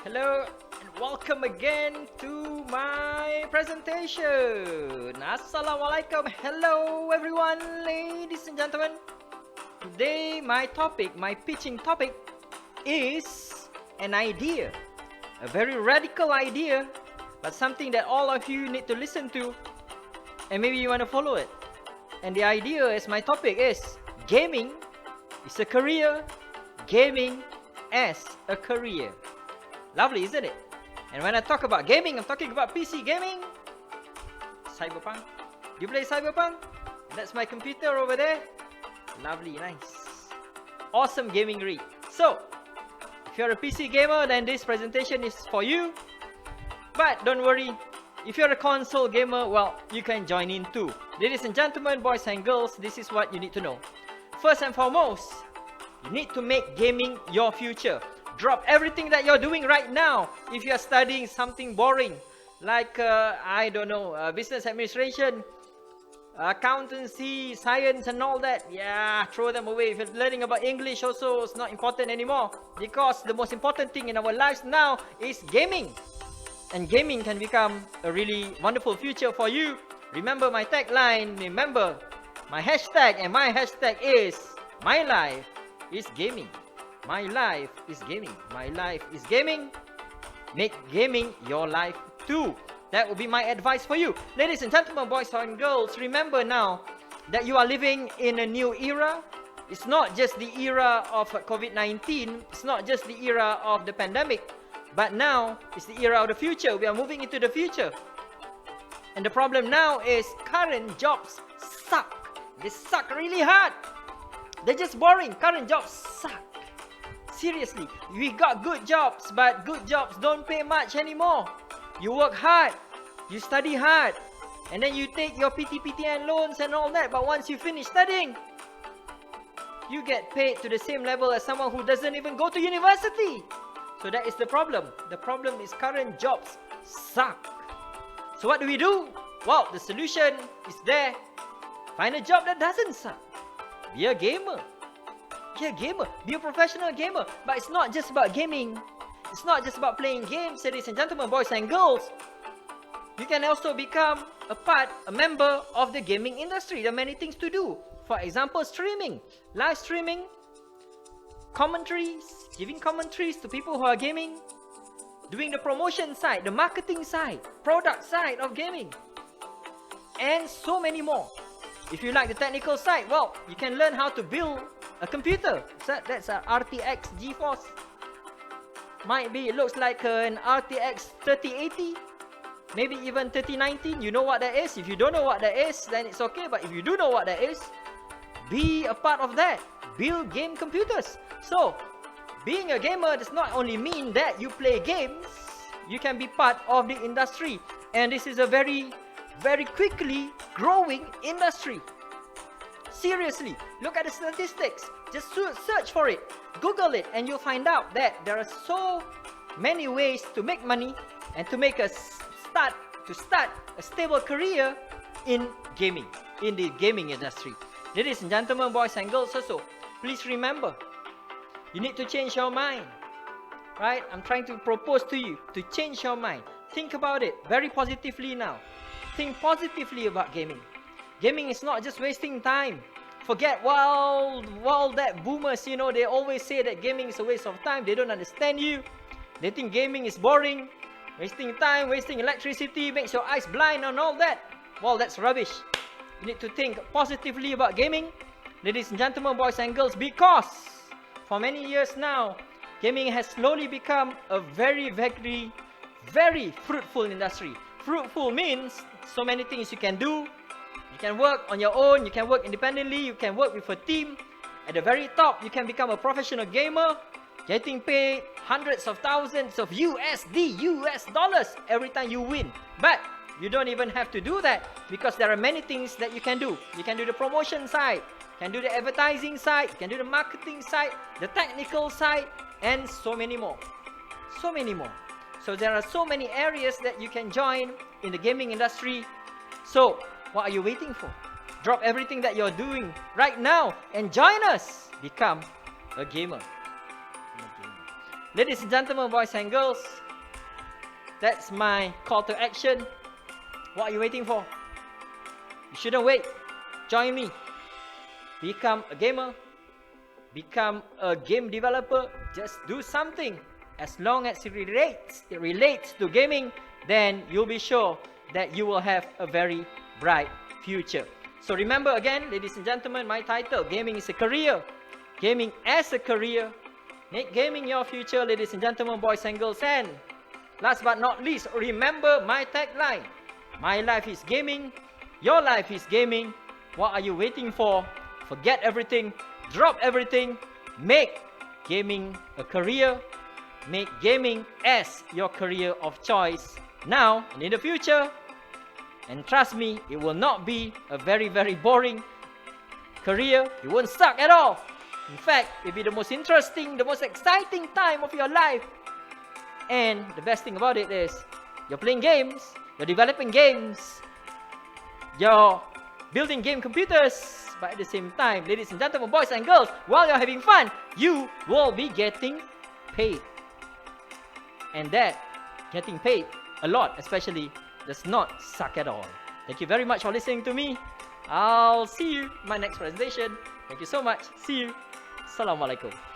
Hello and welcome again to my presentation. Assalamualaikum. Hello everyone, ladies and gentlemen. Today my pitching topic is an idea. A very radical idea, but something that all of you need to listen to and maybe you want to follow it. And the idea is my topic is gaming is a career, gaming as a career. Lovely, isn't it? And when I talk about gaming, I'm talking about PC gaming. Cyberpunk. Do you play Cyberpunk? That's my computer over there. Lovely, nice. Awesome gaming rig. So, if you're a PC gamer, then this presentation is for you. But don't worry, if you're a console gamer, well, you can join in too. Ladies and gentlemen, boys and girls, this is what you need to know. First and foremost, you need to make gaming your future. Drop everything that you're doing right now. If you're studying something boring, like, I don't know, business administration, accountancy, science and all that, yeah, throw them away. If you're learning about English also, it's not important anymore. Because the most important thing in our lives now is gaming. And gaming can become a really wonderful future for you. Remember my tagline, remember my hashtag, and my hashtag is my life is gaming. My life is gaming. My life is gaming. Make gaming your life too. That would be my advice for you. Ladies and gentlemen, boys and girls, remember now that you are living in a new era. It's not just the era of COVID-19. It's not just the era of the pandemic. But now, it's the era of the future. We are moving into the future. And the problem now is current jobs suck. They suck really hard. They're just boring. Current jobs suck. Seriously, we got good jobs, but good jobs don't pay much anymore. You work hard, you study hard, and then you take your PTPTN loans and all that, but once you finish studying, you get paid to the same level as someone who doesn't even go to university. So that is the problem. The problem is current jobs suck. So what do we do? Well, the solution is there. Find a job that doesn't suck. Be a gamer. Be a gamer. Be a professional gamer. But it's not just about gaming. It's not just about playing games, ladies and gentlemen, boys and girls. You can also become a member of the gaming industry. There are many things to do. For example, streaming. Live streaming. Commentaries. Giving commentaries to people who are gaming. Doing the promotion side, the marketing side, product side of gaming. And so many more. If you like the technical side, well, you can learn how to build a computer. So that's an RTX GeForce. Might be, it looks like an RTX 3080. Maybe even 3090. You know what that is. If you don't know what that is, then it's okay. But if you do know what that is, be a part of that. Build game computers. So, being a gamer does not only mean that you play games. You can be part of the industry. And this is a very quickly growing industry. Seriously, look at the statistics. Just search for it, Google it, and you'll find out that there are so many ways to make money and to make start a stable career in gaming, in the gaming industry. Ladies and gentlemen, boys and girls also, please remember, you need to change your mind. Right? I'm trying to propose to you to change your mind. Think about it very positively now. Think positively about gaming. Gaming is not just wasting time. Forget, well, that boomers, you know, they always say that gaming is a waste of time. They don't understand you. They think gaming is boring, wasting time, wasting electricity, makes your eyes blind and all that. Well, that's rubbish. You need to think positively about gaming, ladies and gentlemen, boys and girls, because for many years now, gaming has slowly become a very fruitful industry. Fruitful means so many things you can do. You can work on your own, you can work independently, you can work with a team. At the very top, you can become a professional gamer, getting paid hundreds of thousands of US dollars every time you win. But you don't even have to do that because there are many things that you can do. You can do the promotion side, you can do the advertising side, you can do the marketing side, the technical side, and so many more. So many more. So there are so many areas that you can join in the gaming industry. So, what are you waiting for? Drop everything that you're doing right now and join us. Become a gamer. ladies and gentlemen, boys and girls, that's my call to action. What are you waiting for? You shouldn't wait. Join me. Become a gamer. Become a game developer. Just do something. As long as it relates to gaming, then you'll be sure that you will have a very bright future. So remember again, ladies and gentlemen, my title, Gaming is a Career. Gaming as a career. Make gaming your future, ladies and gentlemen, boys and girls. And last but not least, remember my tagline. My life is gaming. Your life is gaming. What are you waiting for? Forget everything. Drop everything. Make gaming a career. Make gaming as your career of choice now and in the future. And trust me, it will not be a very, very boring career. You won't suck at all. In fact, it'll be the most interesting, the most exciting time of your life. And the best thing about it is, you're playing games, you're developing games, you're building game computers, but at the same time, ladies and gentlemen, boys and girls, while you're having fun, you will be getting paid. And that, getting paid a lot especially, does not suck at all. Thank you very much for listening to me. I'll see you in my next presentation. Thank you so much. See you. Assalamualaikum.